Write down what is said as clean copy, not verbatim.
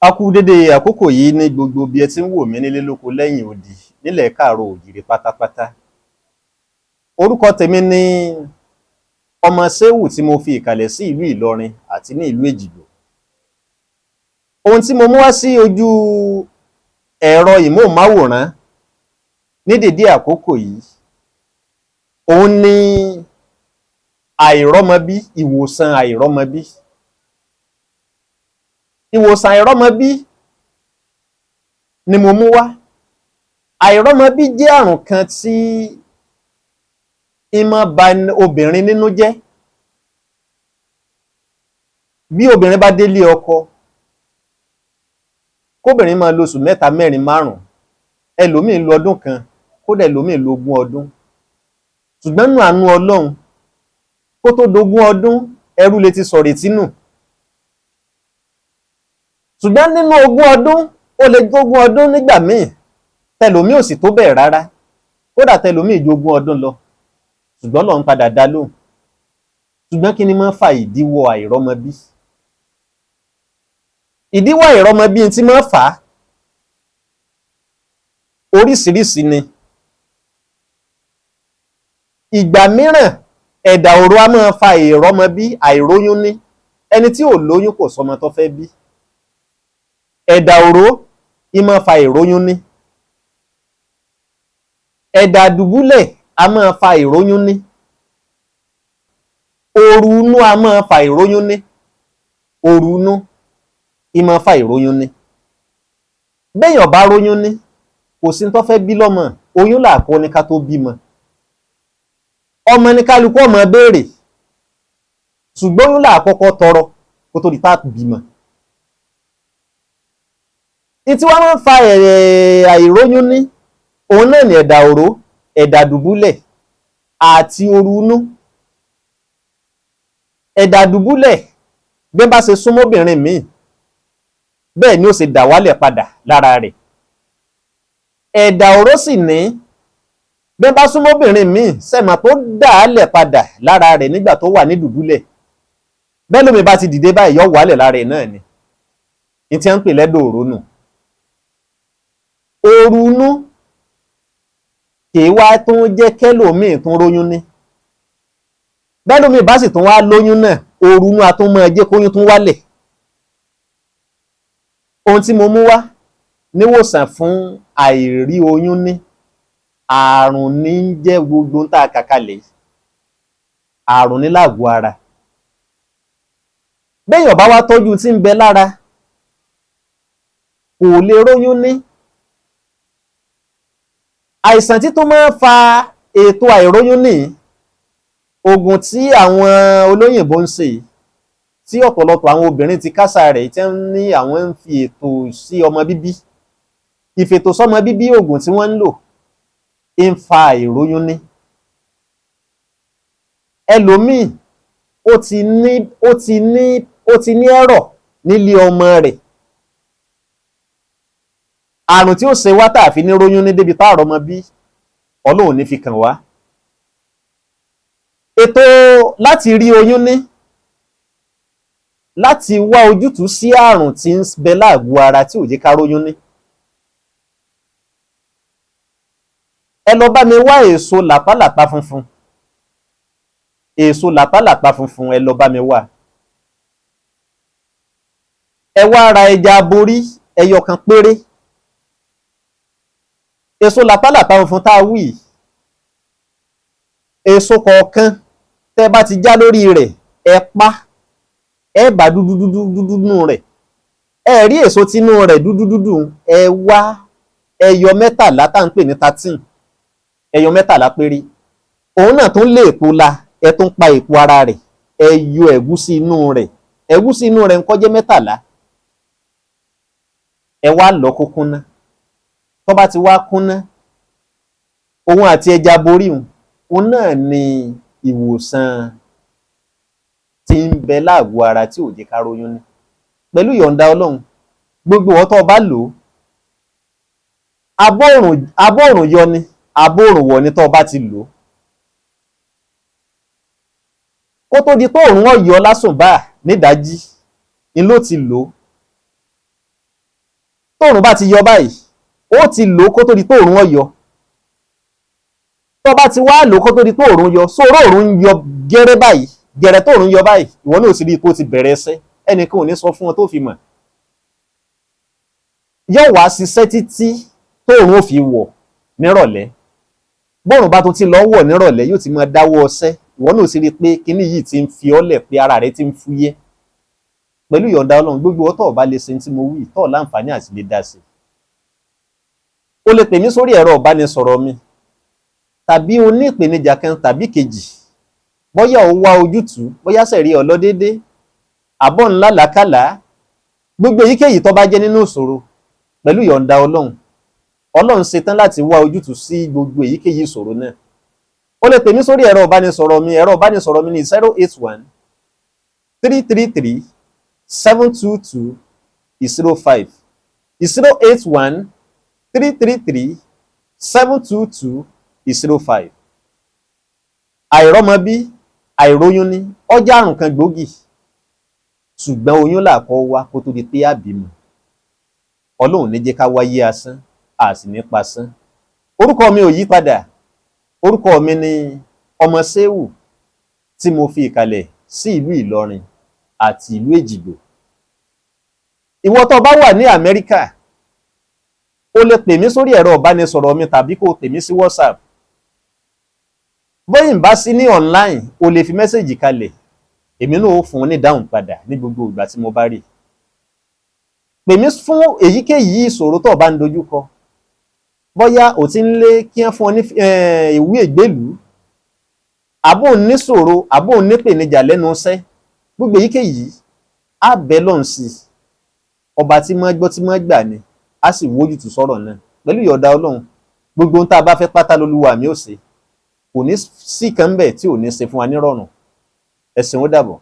A kú dédé àkókò yìí ní gbogbo bí ẹ ti ń wò mí nílé lóko lẹ́yìn odi nílẹ̀ káàárọ̀ òjìrì pátápátá. Orúkọ tèmi ni ọmọ Séhù tí mo fi ìkàlẹ̀ sí ìlú Ìlọrin àti ní ìlú Èjìgbò. Ohun tí mo mú wá sí ojú ẹ̀rọ ìmóhùnmáwòrán ní dédé àkókò yìí, òun ni àìrọ́mọbí, ìwòsàn àìrọ́mọbí. Ìwòsàn àìrọ́mọbí ni mo mú wá. Àìrọ́mọbí jẹ́ àrùn kan tí ń máa ba obìnrin nínú jẹ́. Bí obìnrin bá délé ọkọ, kóbìnrin máa lo oṣù 3, 4, 5, ẹlòmíì lo ọdún kan, kódà ẹlòmíì lo 20 ọdún. Ṣùgbọ́n nínú àánú Ọlọ́run, kó tó d'20 ọdún, ẹrú lè ti sọ̀rètí nù. Ṣùgbọ́n nínú 20 ọdún, ó lè j'20 ọdún nígbà míì, tẹlòmíì ò sì tó bẹ́ẹ̀ rárá, kódà tẹlòmíì ju 20 ọdún lọ, ṣùgbọ́n Ọlọ́run padà dá lóhùn. Ṣùgbọ́n kí ni máa ń fa ìdíwọ́ àìrọ́mọbí? Ìdíwọ́ àìrọ́mọbí tí máa ń fà á oríṣiríṣi ni. Ìgbà mìíràn, ẹ̀dà òru a máa fa àìrọ́mọbí, àìróyún ní. Ẹni tí ò lóyún kò sọmọ tó fẹ́ bí. Ẹ̀dà òró í máa fa àìróyún ní. Ẹ̀dà dùbúlẹ̀ a máa fa àìróyún ní. Ooru inú a máa fa àìróyún ní. Ooru inú í máa fa àìróyún ní. Béèyàn bá róyún ní, kò sí tó fẹ́ bí lọ́mọ, oyún là kọ́ ní ká tó bímọ. Ọmọ ní kálukú ọmọ béèrè, ṣùgbọ́n oyún là kọ́kọ́ tọrọ kó tó di tá bímọ. Ìtí wọ́n máa ń fa àìróyún ní, òun náà ni ẹ̀dà òró, ẹ̀dà dùbúlẹ̀ àti ooru inú. Ẹ̀dà dùbúlẹ̀ bí bá ṣe súnmọ́bìnrin míì, bẹ́ẹ̀ ni ó ṣe dà wálẹ̀ padà lára rẹ̀. Ẹ̀dà òró sì ní bí bá súnmọ́bìnrin míì, sẹ́mà tó dà á lẹ̀ padà lára rẹ̀ nígbà tó wà ní dùbúlẹ̀. Bẹ́ẹ̀ lómi bá ti dìde báyìí, yọ́ wálẹ̀ lára ẹ̀ náà ni. Ní tí wọ́n ń pè lẹ́dọ̀ òró nù. Ooru inú kìí wá tún jẹ́ kẹ́lòmíì tún róyún ní. Bẹ́ẹ̀ lómi bá sì tún wá lóyún náà, ooru inú a tún máa jẹ́ kóyún tún wálẹ̀. Ohun tí mo mú wá níwòsàn fún àìrí oyún ní, àrùn ní ń jẹ́ gbogbo ń tá a kà kalẹ̀. Àrùn ní lágọ̀ọ́ ara. Béèyàn bá wá tọ́jú tí ń bẹ lára, kò lè róyún ní. Àìsàn tí tó máa ń fa ètò àìróyún ní, oògùn tí àwọn olóyìnbó ń ṣe, tí ọ̀pọ̀lọpọ̀ àwọn obìnrin ti kásà rẹ̀ tí wọ́n ní àwọn ń fi ètò sí ọmọ bíbí. Ìfètò sọ́mọ bíbí oògùn tí wọ́n ń lò ń fa àìróyún ní. Ẹlòmíì ó ti ní ẹ̀rọ̀ nílé ọmọ rẹ̀. Àrùn tí ó ṣe wá tá fi ní róyún ní débi tá rọ́mọ bí, Ọlọ́run ní fi kàn wá. Ètò láti rí oyún ní, láti wá ojútùú sí àrùn tí ń bẹ láàgọ́ ara tí ò jẹ́ ká róyún ní. Ẹ lọ bá mi wá èso làpálàpá funfun. Èso làpálàpá funfun ẹ lọ bá mi wá. Ẹ wá ra ẹja aborí ẹyọ kan péré. Èso làpálàpá funfun tá a wí, èso kọ̀ọ̀kan tẹ́ bá ti já lórí rẹ̀, ẹ pa, ẹ bá dúdú nù rẹ̀. Ẹ rí èso tínú rẹ̀ dúdú, ẹ wá ẹyọ 13 tá ń pè ní 13, ẹyọ 13 péré. Òun náà tún lé èpo la, ẹ tún pa èpo ara rẹ̀, ẹ yọ ẹ̀gúsí inú rẹ̀. Ẹ̀gúsí inú rẹ̀ ń kó jẹ́ 13. Ẹ wá lọ kó kúnná. Tó bá ti wá kúnná, òun àti ẹja borí òun náà ni ìwòsàn tí ń bẹ láàgọ́ ara tí ò jẹ́ ká róyún ní. Pẹ̀lú ìyọ̀ǹda Ọlọ́run, gbogbo ọ̀ tó bá lò, abóòrùn yọ ni, abóòrùn wọ̀ ni tó bá ti lò. Kó tó di pé òòrùn ọ̀yọ́ lásùnbà nídàájí, ni ló ti lò. tóòrùn bá ti yọ báyìí ó ti lò kó tó di tóòrùn ó yọ. tó bá ti wá lò kó tó di tóòrùn yọ sóró òrùn yọ gẹ́rẹ́ báyìí gẹ̀rẹ́ tóòrùn yọ báyìí ìwọ náà sì rí ipò ti bẹ̀rẹ̀ ẹsẹ̀ ẹnìkan ò ní sọ fún ọ tó fi mọ̀. yóò wá ṣiṣẹ́ títí tóòrùn ó fi wọ̀ nírọ̀lẹ́. bọ́ọ̀rùn bá tó ti lọ wọ̀ nírọ̀lẹ́ yóò ti máa dáwọ́ ọṣẹ́ ìwọ náà sì rí pé kíní yìí ti ń fi ọ́lẹ̀ pé ara rẹ ti ń fúyẹ́. pẹ̀lú ìyọ̀ǹda Ọlọ́run gbogbo ọtọ̀ ọba lè ṣe tí mo wí tọ́ láǹfààní àti lè dá sí. o lè pè mí sórí ẹ̀rọ ìbánisọ̀rọ̀ mi tàbí o ní ìpèníjà kan tàbí kejì bóyá o wá ojútùú bóyá sẹ̀rí ọlọ́dédé àbọ̀ ńlá làkàlà gbogbo èyíkéyìí tó bá jẹ́ nínú ìṣòro pẹ̀lú ìyọ̀ǹda Ọlọ́run ṣetán láti wá ojútùú sí gbogbo èyíkéyìí ìṣòro náà. o lè pè mí sórí ẹ̀rọ ìbánisọ̀rọ̀ mi ní 081 333 722 05 081 333 722 05. àìrọ́mọbí àìróyún ní ó jẹ́ àrùn kan gbòógì ṣùgbọ́n oyún làkọ́ wá kó tó di pé àbímọ. Ọlọ́run ní jẹ́ ká wáyé asán a sì ní pasán. orúkọ mi ò yí padà, orúkọ mi ni ọmọ Ṣéhù tí mo fi ìkàlẹ̀ sí ìlú Ìlọrin àti ìlú Èjìgbò. ìwọ tó bá wà ní Amẹ́ríkà o lè pè mí sórí ẹ̀rọ ìbánisọ̀rọ̀ mi tàbí kó pè mí sí WhatsApp. bóyìn bá sí ní online o lè fi mẹ́sẹ̀jì kalẹ̀ èmi náà ó fún un ní ìdáhùn padà ní gbogbo ìgbà tí mo bá rí. pè mí fún èyíkéyìí ìṣòro tó bá ń dojú kọ bóyá ò ti ń lé kí wọ́n fún ọ ní ìwé ìgbélùú àbò níṣòro àbò nípèníjà lẹ́nu iṣẹ́ gbogbo èyíkéyìí á bẹ lọ́n sí ọba tí mọ́ gbọ́ tí mọ́ gbà ni á sì wójútùú sọ̀rọ̀ náà pẹ̀lú ìyọ̀ǹda Ọlọ́run. gbogbo ohun tá a bá fẹ́ pátá lolúwa mi ó ṣe kò ní sí kan bẹ́ẹ̀ tí ò ní ṣe fún wa nírọ̀rùn. ẹ ṣeun ó dàbọ̀.